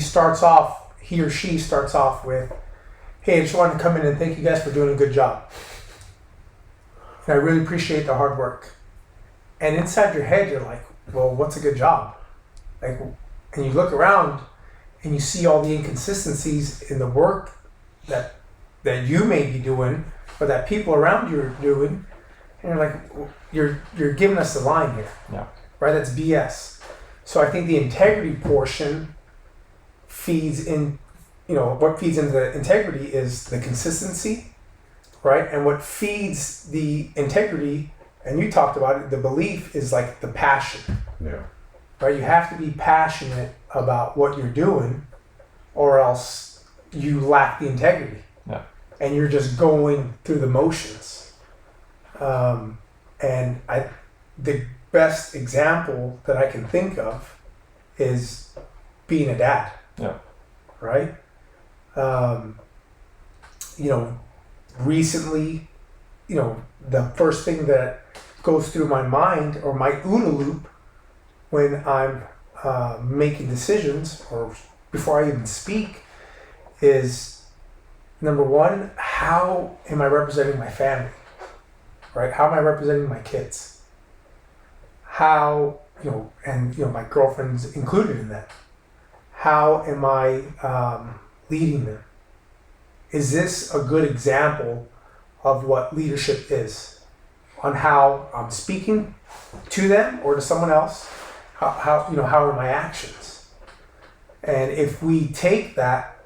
or she starts off with, hey, I just wanted to come in and thank you guys for doing a good job. and I really appreciate the hard work. And inside your head, you're like, well, what's a good job? Like, and you look around and you see all the inconsistencies in the work that you may be doing, or that people around you are doing, and you're like, you're giving us the line here, Yeah. right? That's BS. So I think the integrity portion feeds in. What feeds into the integrity is the consistency, right? And what feeds the integrity, and you talked about it, the belief is like the passion. Yeah. Right? You have to be passionate about what you're doing, or else you lack the integrity. Yeah. And you're just going through the motions. And the best example that I can think of is being a dad. Yeah. Right? Recently, the first thing that goes through my mind, or my OODA loop, when I'm making decisions or before I even speak, is number one, how am I representing my family? Right? How am I representing my kids? How, my girlfriend's included in that. How am I leading them? Is this a good example of what leadership is? On how I'm speaking to them or to someone else? How are my actions? And if we take that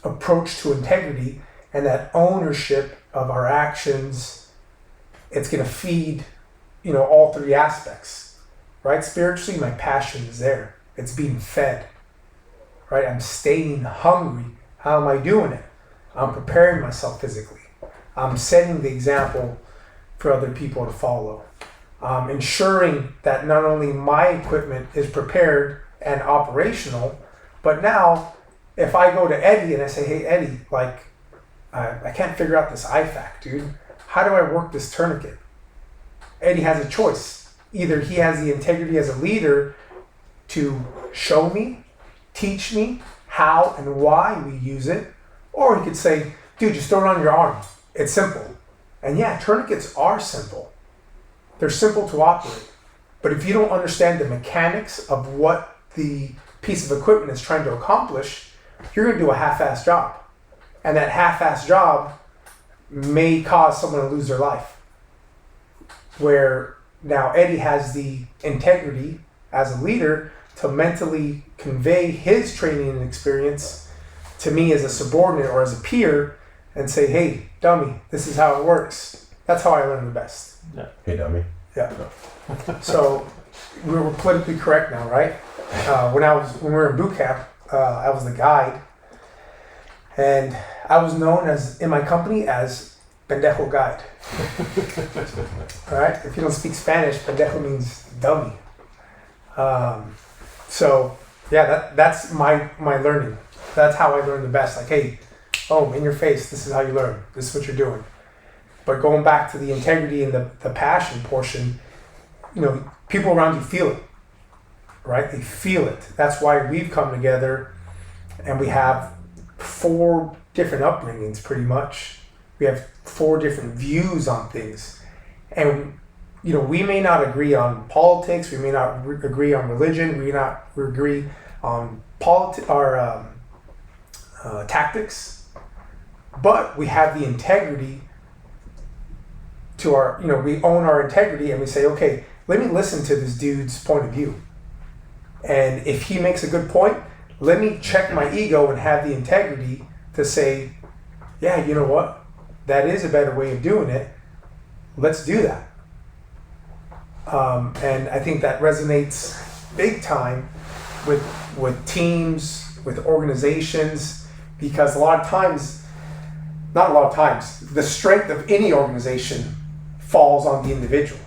approach to integrity and that ownership of our actions, it's going to feed, all three aspects, right? Spiritually, my passion is there. It's being fed, right? I'm staying hungry. How am I doing it? I'm preparing myself physically. I'm setting the example for other people to follow. Ensuring that not only my equipment is prepared and operational, but now if I go to Eddie and I say, hey, Eddie, I can't figure out this IFAC, dude. How do I work this tourniquet? Eddie has a choice. Either he has the integrity as a leader to show me, teach me how and why we use it, or he could say, dude, just throw it on your arm. It's simple. And yeah, tourniquets are simple. They're simple to operate. But if you don't understand the mechanics of what the piece of equipment is trying to accomplish, you're going to do a half-assed job. And that half-assed job may cause someone to lose their life. Where now Eddie has the integrity as a leader to mentally convey his training and experience to me as a subordinate or as a peer and say, hey, dummy, this is how it works. That's how I learn the best. Yeah. Hey, dummy. Yeah. So we're politically correct now, right? When we were in boot camp, I was the guide, and I was known in my company as pendejo guide. All right. If you don't speak Spanish, pendejo means dummy. So yeah, that's my learning. That's how I learn the best. Like, hey, in your face, this is how you learn. This is what you're doing. But going back to the integrity and the passion portion, people around you feel it, right? They feel it. That's why we've come together and we have 4 different upbringings pretty much. We have 4 different views on things. And, we may not agree on politics. We may not agree on religion. We may not agree on tactics. But we have the integrity to our, we own our integrity and we say, okay, let me listen to this dude's point of view. And if he makes a good point, let me check my ego and have the integrity to say, yeah, you know what? That is a better way of doing it. Let's do that. And I think that resonates big time with teams, with organizations, because not a lot of times, the strength of any organization falls on the individual,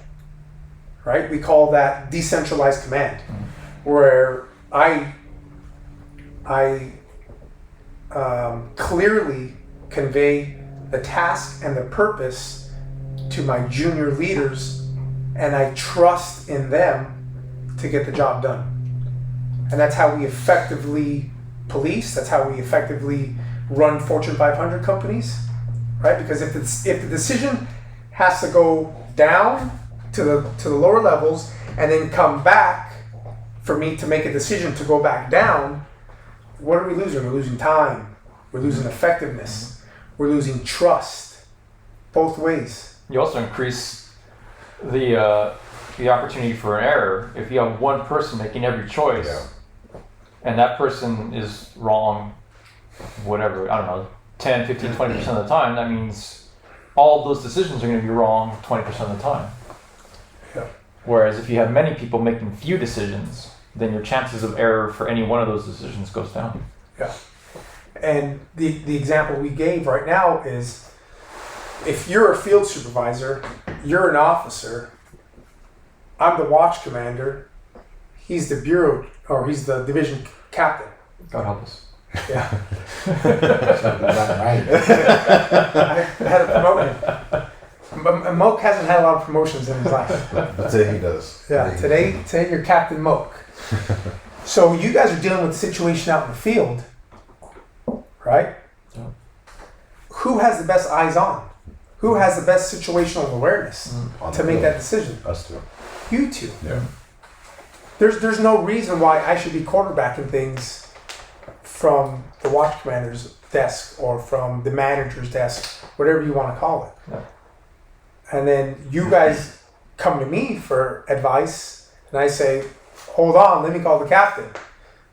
right? We call that decentralized command, where I clearly convey the task and the purpose to my junior leaders, and I trust in them to get the job done. And that's how we effectively police. That's how we effectively run Fortune 500 companies, right? Because if the decision has to go down to the lower levels and then come back for me to make a decision to go back down, what are we losing? We're losing time. We're losing effectiveness. We're losing trust. Both ways. You also increase the opportunity for an error if you have one person making every choice, and that person is wrong, whatever, I don't know, 10, 15, 20% of the time. That means all of those decisions are going to be wrong 20% of the time. Yeah. Whereas if you have many people making few decisions, then your chances of error for any one of those decisions goes down. Yeah. And the example we gave right now is, if you're a field supervisor, you're an officer, I'm the watch commander, he's the bureau, or he's the division captain. God help us. Yeah. Right. I had to promote him. Moke hasn't had a lot of promotions in his life. But today he does. Yeah, today you're Captain Moke. So you guys are dealing with the situation out in the field, right? Yeah. Who has the best eyes on? Who has the best situational awareness On to the make field. that decision? Us too. You two. Yeah. There's no reason why I should be quarterbacking things from the watch commander's desk or from the manager's desk, whatever you want to call it. Yeah. And then you guys come to me for advice, and I say, hold on, let me call the captain.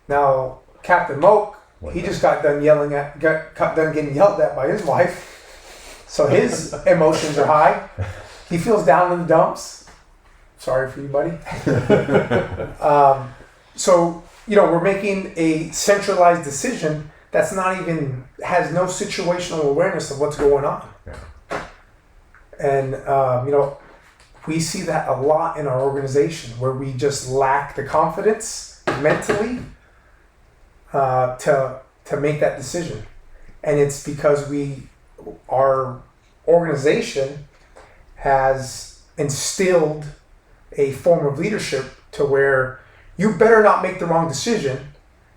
Now, Captain Moke, he just got done getting yelled at by his wife. So his emotions are high. He feels down in the dumps. Sorry for you, buddy. So, we're making a centralized decision that's has no situational awareness of what's going on. Yeah. And, we see that a lot in our organization, where we just lack the confidence mentally to make that decision. And it's because our organization has instilled a form of leadership to where you better not make the wrong decision,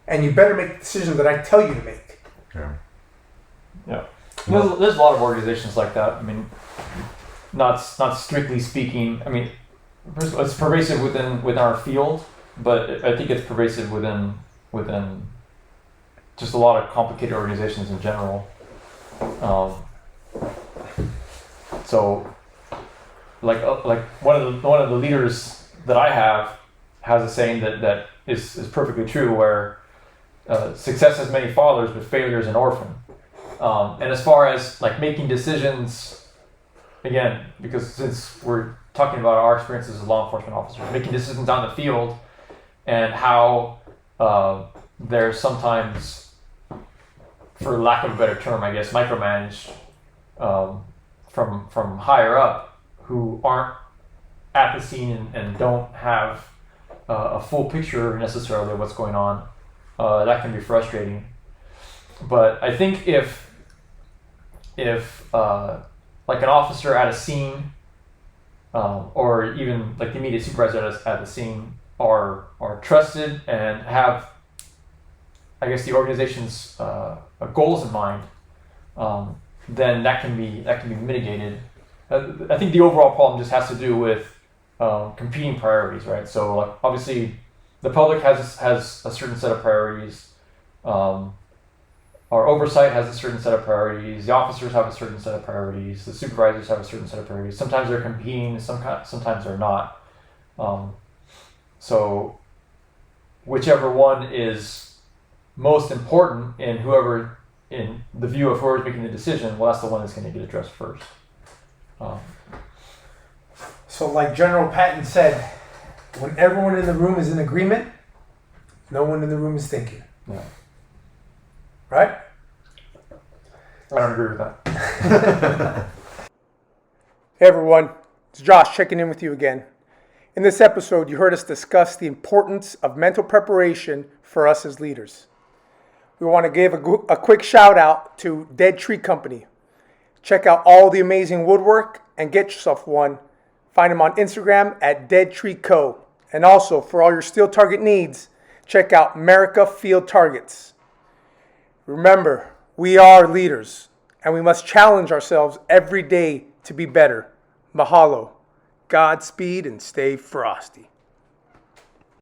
and you better make the decision that I tell you to make. Yeah. Yeah. There's a lot of organizations like that. I mean, not strictly speaking. I mean, it's pervasive within our field, but I think it's pervasive within just a lot of complicated organizations in general. So, like one of the leaders that I have has a saying that is perfectly true, where success has many fathers, but failure is an orphan. And as far as like making decisions, again, because since we're talking about our experiences as law enforcement officers, making decisions on the field, and how they're sometimes, for lack of a better term, I guess, micromanaged from higher up, who aren't at the scene and don't have a full picture necessarily of what's going on. That can be frustrating. But I think if like an officer at a scene, or even like the immediate supervisor at the scene, are trusted and have, I guess, the organization's goals in mind, then that can be mitigated. I think the overall problem just has to do with competing priorities, right? So like, obviously, the public has a certain set of priorities. Our oversight has a certain set of priorities. The officers have a certain set of priorities. The supervisors have a certain set of priorities. Sometimes they're competing, sometimes they're not. So whichever one is most important in the view of whoever's making the decision, well, that's the one that's going to get addressed first. So like General Patton said, when everyone in the room is in agreement, no one in the room is thinking. Yeah. Right? I don't agree with that. Hey everyone, it's Josh checking in with you again. In this episode, you heard us discuss the importance of mental preparation for us as leaders. We want to give a quick shout out to Dead Tree Company. Check out all the amazing woodwork and get yourself one. Find them on Instagram at Dead Tree Co. And also, for all your steel target needs, check out America Field Targets. Remember, we are leaders, and we must challenge ourselves every day to be better. Mahalo. Godspeed and stay frosty.